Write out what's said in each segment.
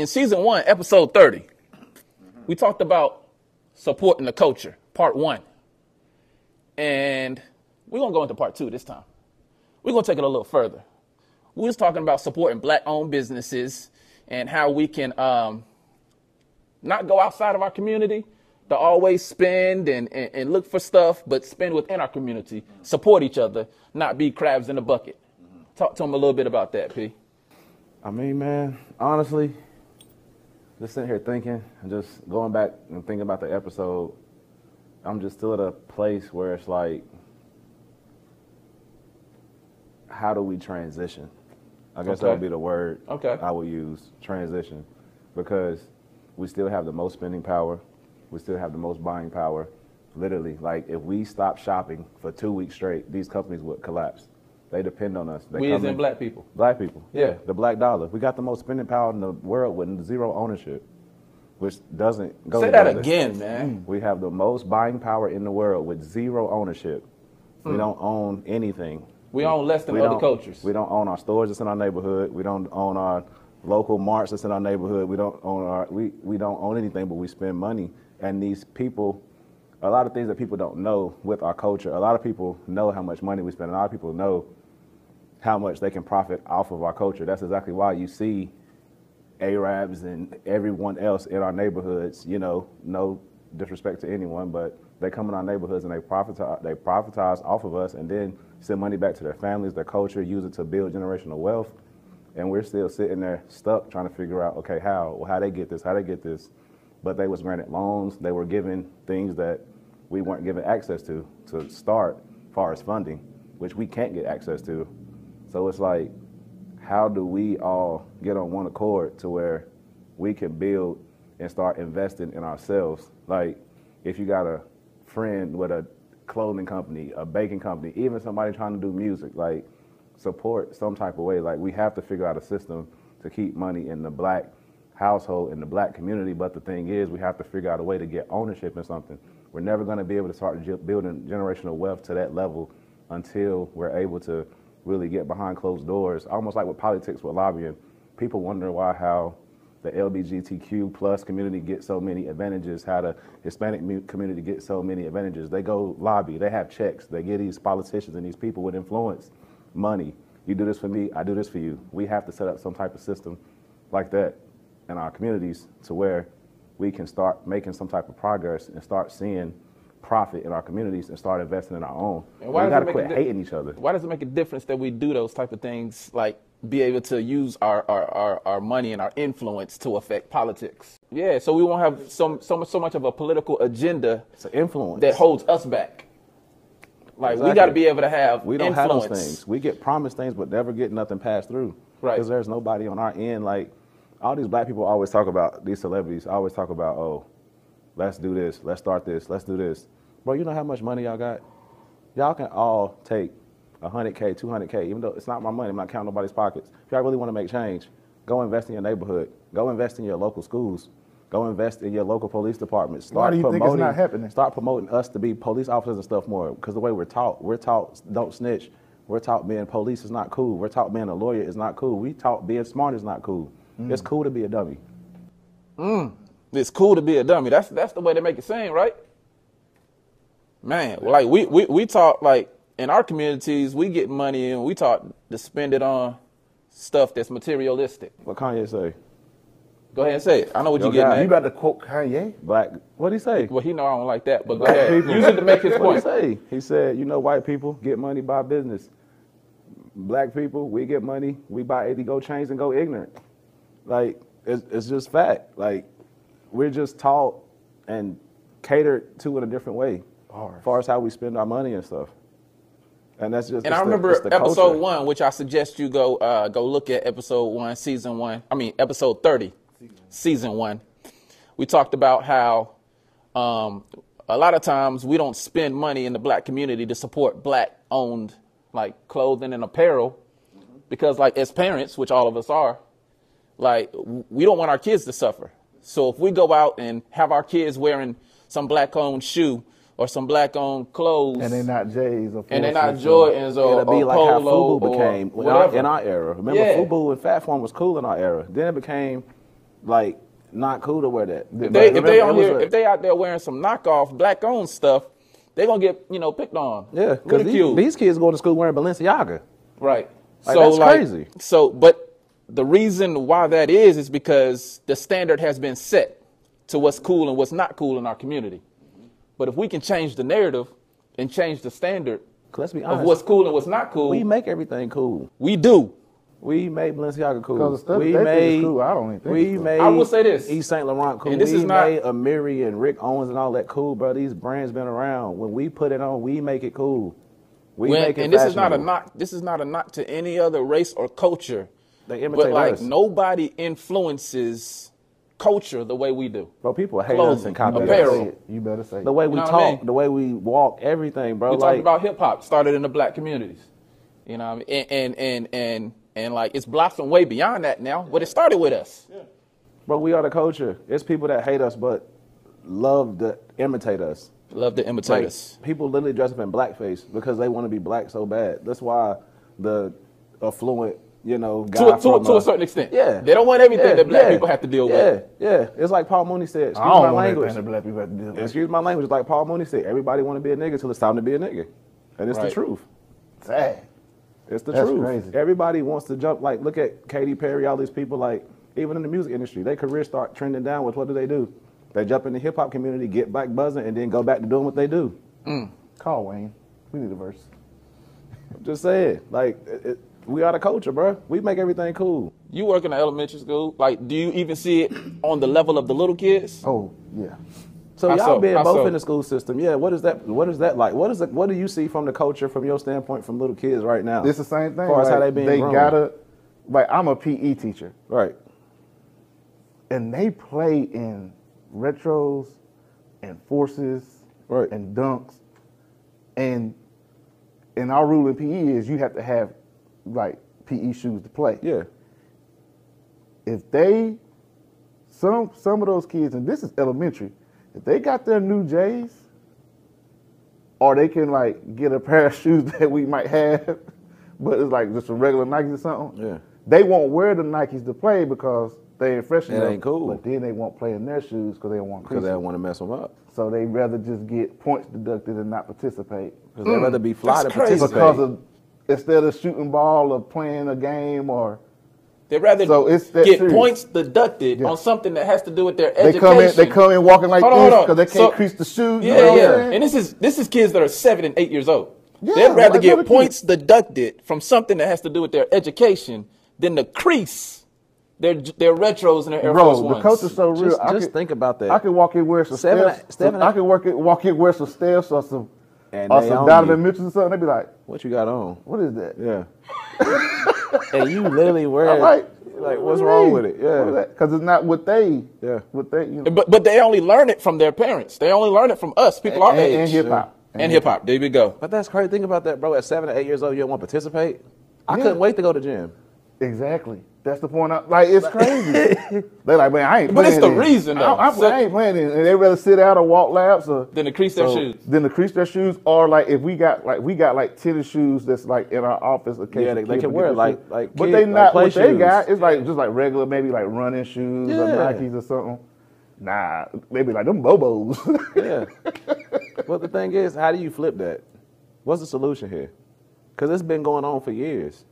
season 1, episode 30, we talked about supporting the culture, part 1. And we're going to go into part 2 this time. We're going to take it a little further. We was talking about supporting black-owned businesses and how we can not go outside of our community to always spend and look for stuff, but spend within our community, support each other, not be crabs in a bucket. Talk to them a little bit about that, P. I mean, man, honestly, just sitting here thinking and just going back and thinking about the episode, I'm just still at a place where it's like, how do we transition? I guess that would be the word I would use, transition, because we still have the most spending power. We still have the most buying power. Literally, like if we stop shopping for 2 weeks straight, these companies would collapse. They depend on us. We as in black people. Black people, yeah. The black dollar. We got the most spending power in the world with zero ownership, which doesn't go Say together. that again, man. We have the most buying power in the world with zero ownership. We don't own anything. We own less than other cultures. We don't own our stores that's in our neighborhood. We don't own our local marts that's in our neighborhood. We don't own we don't own anything, but we spend money. And these people, a lot of things that people don't know with our culture, a lot of people know how much money we spend. A lot of people know how much they can profit off of our culture. That's exactly why you see Arabs and everyone else in our neighborhoods, you know, no disrespect to anyone, but they come in our neighborhoods and they profitize off of us and then send money back to their families, their culture, use it to build generational wealth. And we're still sitting there stuck trying to figure out, okay, how they get this. But they was granted loans. They were given things that we weren't given access to start as far as funding, which we can't get access to. So it's like, how do we all get on one accord to where we can build and start investing in ourselves? Like, if you got a friend with a clothing company, a baking company, even somebody trying to do music, like, support some type of way. Like, we have to figure out a system to keep money in the black household, in the black community. But the thing is, we have to figure out a way to get ownership in something. We're never going to be able to start building generational wealth to that level until we're able to really get behind closed doors, almost like with politics, with lobbying. People wonder how the LGBTQ plus community gets so many advantages, how the Hispanic community gets so many advantages. They go lobby, they have checks, they get these politicians and these people with influence, money. You do this for me, I do this for you. We have to set up some type of system like that in our communities to where we can start making some type of progress and start seeing profit in our communities and start investing in our own. And we got to quit hating each other. Why does it make a difference that we do those type of things, like be able to use our money and our influence to affect politics? Yeah, so we won't have so much of a political agenda. It's an influence that holds us back. Like, exactly. We got to be able to have We don't influence. Have those things. We get promised things, but never get nothing passed through. Right. Because there's nobody on our end. Like, all these black people always talk about, these celebrities always talk about, oh, let's do this, let's start this, let's do this. Bro, you know how much money y'all got? Y'all can all take $100K, $200K, even though it's not my money, I'm not counting nobody's pockets. If y'all really want to make change, go invest in your neighborhood. Go invest in your local schools. Go invest in your local police departments. Why do you think it's not happening? Start promoting us to be police officers and stuff more, because the way we're taught don't snitch. We're taught being police is not cool. We're taught being a lawyer is not cool. We taught being smart is not cool. It's cool to be a dummy. It's cool to be a dummy. That's the way they make it seem, right? Man, like we taught, like, in our communities, we get money and we taught to spend it on stuff that's materialistic. What Kanye say? Go ahead and say it. I know what you're getting at. You about to quote Kanye? Black. What'd he say? Well, he know I don't like that, but go ahead. Use it to make his point. What'd he say? He said, you know, white people get money by business. Black people, we get money, we buy 80 gold chains and go ignorant. Like, it's just fact. Like, we're just taught and catered to in a different way as far as how we spend our money and stuff. And that's just. And I remember episode 1, which I suggest you go look at episode 1, season 1. I mean, episode 30, season 1. We talked about how a lot of times we don't spend money in the black community to support black-owned, like, clothing and apparel, because, like, as parents, which all of us are, like, we don't want our kids to suffer. So if we go out and have our kids wearing some black-owned shoe or some black-owned clothes, and they're not J's or and they're not Jordans or it'll be like Polo how FUBU became whatever. in our era. Remember, FUBU and Fat Form was cool in our era. Then it became like not cool to wear that. If they out there wearing some knockoff black-owned stuff, they're gonna get picked on. Yeah, because these kids go to school wearing Balenciaga. Right. Like, so that's crazy. So, but the reason why that is because the standard has been set to what's cool and what's not cool in our community. But if we can change the narrative and change the standard let's be honest, of what's cool and what's not cool, we make everything cool. We do. We made Balenciaga cool. Because the stuff we they made think is cool, I don't even think we it's cool. made. I will say this. Yves Saint Laurent cool. And this we is not, made Amiri and Rick Owens and all that cool, bro. These brands been around. When we put it on, we make it cool. We make it and this is not a fashionable. knock. This is not a knock to any other race or culture. They imitate but like us. nobody influences culture the way we do. Bro, people hate Clothing, us and copy apparel. us. You better say it. The way we You know what talk, I mean? the way we walk, everything, bro. We like, talked about hip hop started in the black communities. You know what I mean? And like it's blossomed way beyond that now, but it started with us. Yeah. Bro, we are the culture. It's people that hate us but love to imitate us. Love to imitate Like, us. people literally dress up in blackface because they want to be black so bad. That's why the affluent, guy To a certain extent. Yeah. They don't want everything that black people have to deal with. Yeah. It's like Paul Mooney said. Excuse I don't my want language. anything that black people have to deal with. Excuse my language. Like Paul Mooney said, everybody want to be a nigga till it's time to be a nigga. And it's the Right. truth. Sad. It's the That's truth. crazy. Everybody wants to jump. Like, look at Katy Perry, all these people, like, even in the music industry, their careers start trending downwards. What do? They jump in the hip hop community, get back buzzing, and then go back to doing what they do. Call Wayne. We need a verse. I'm just saying, like, we are the culture, bro. We make everything cool. You work in an elementary school. Like, do you even see it on the level of the little kids? Oh, yeah. So How y'all so? being How both so? in the school system, yeah. What is that? What is that like? What do you see from the culture, from your standpoint, from little kids right now? It's the same thing. As far as how they being grown. gotta, I'm a PE teacher, Right. and they play in retros and forces Right. and dunks, and our rule in PE is you have to have like PE shoes to play. Yeah. If they, some of those kids, and this is elementary, if they got their new J's, or they can like get a pair of shoes that we might have, but it's like just some regular Nikes or something. Yeah. They won't wear the Nikes to play because they ain't fresh It enough. ain't cool. But then they won't play in their shoes because they don't want Because they creases. don't want to mess them up. So they rather just get points deducted and not participate. Because they'd rather be fly That's than crazy. participate. Because of instead of shooting ball or playing a game or They'd rather So it's that get serious. points deducted Yeah. on something that has to do with their they education. come in walking like Hold on, this hold on. because they can't So- crease the shoes. Yeah, you know what I'm yeah. saying? And this is kids that are 7 and 8 years old. Yeah, They'd rather like get little points deducted from something that has to do with their education than to crease their retros and their Air Force Bro, Ones. the coach is so real. Just think about that. I could walk in wear some steps. I could walk in wear some steps or some And or they some own Donovan you. Mitchell or something. They'd be like, What you got on? "What is that?" Yeah. And you literally wear I'm like, what's wrong with it? Yeah. Because it's not what they. Yeah. What they. You know. But they only learn it from their parents. They only learn it from us, people our age. And hip hop. And hip hop. There we go. But that's crazy. Think about that, bro. At 7 or 8 years old, you don't want to participate? I Yeah. couldn't wait to go to gym. Exactly. That's the point. Like it's crazy. They like, man, I ain't. But it's playing the this. reason, though. I ain't playing it, and they rather sit out or walk laps or Then to crease their shoes. Then to crease their shoes, or like if we got tennis shoes that's like in our office. Okay, Yeah, they can wear like but kid- they like not play what they shoes. got. It's like just like regular, maybe like running shoes or Yeah. Nikes or something. Nah, they be like them Bobos. Yeah. Well, the thing is, how do you flip that? What's the solution here? Because it's been going on for years.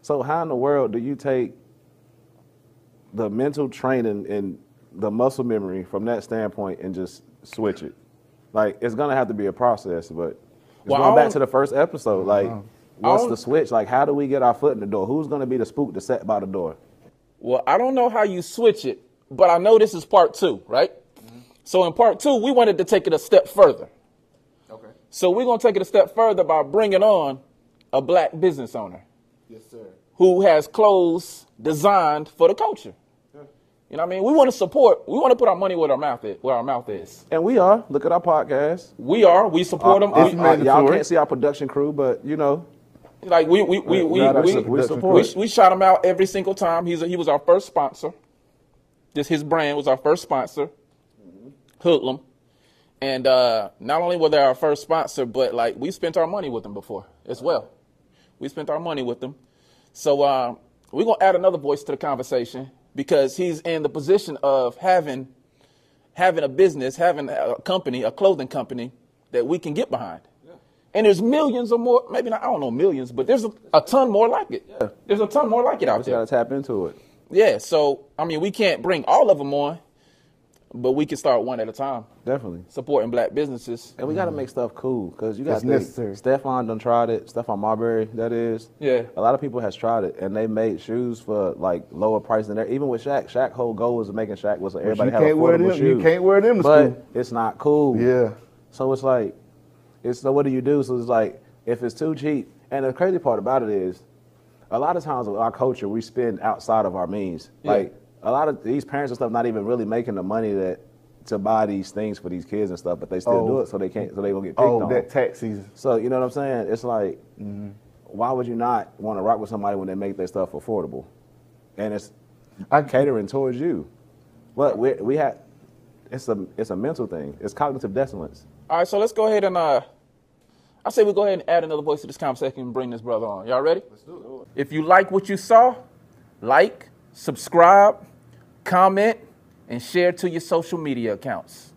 So how in the world do you take the mental training and the muscle memory from that standpoint and just switch it? Like, it's going to have to be a process, but it's Well, going I back don't- to the first episode. Like, what's don't- the switch? Like, how do we get our foot in the door? Who's going to be the spook to set by the door? Well, I don't know how you switch it, but I know this is part 2, right? So in part 2, we wanted to take it a step further. Okay. So we're going to take it a step further by bringing on a black business owner. Yes, sir. Who has clothes designed for the culture. You know what I mean? We want to support, we want to put our money where our mouth is. And we are. Look at our podcast. We support them. Y'all can't see our production crew, but, you know. Like we support. We shout him out every single time. He was our first sponsor. Just his brand was our first sponsor, Hoodlum. And not only were they our first sponsor, but like we spent our money with them before as well. We spent our money with them. So we're gonna add another voice to the conversation. because he's in the position of having a business, having a company, a clothing company that we can get behind. Yeah. And there's millions or more, maybe not, I don't know millions, but there's a ton more like it. Yeah. There's a ton more like it out there. You got to tap into it. Yeah, so, I mean, we can't bring all of them on, but we can start one at a time. Definitely. Supporting black businesses. And we got to make stuff cool, because you got to necessary. Stephon done tried it. Stephon Marbury, that is. Yeah. A lot of people has tried it, and they made shoes for, like, lower price than that. Even with Shaq. Shaq's whole goal was making Shaq was everybody have affordable shoes. You can't wear them to but school. It's not cool. Yeah. So it's like, so what do you do? So it's like, if it's too cheap, and the crazy part about it is, a lot of times with our culture, we spend outside of our means. Yeah. Like, a lot of these parents and stuff not even really making the money to buy these things for these kids and stuff, but they still do it so they gonna get picked on. That tax season. So you know what I'm saying? It's like, why would you not want to rock with somebody when they make their stuff affordable? And it's catering towards you. But it's a mental thing. It's cognitive dissonance. All right, so let's go ahead and I say we go ahead and add another voice to this conversation and bring this brother on. Y'all ready? Let's do it. If you like what you saw, like, subscribe, comment, and share to your social media accounts.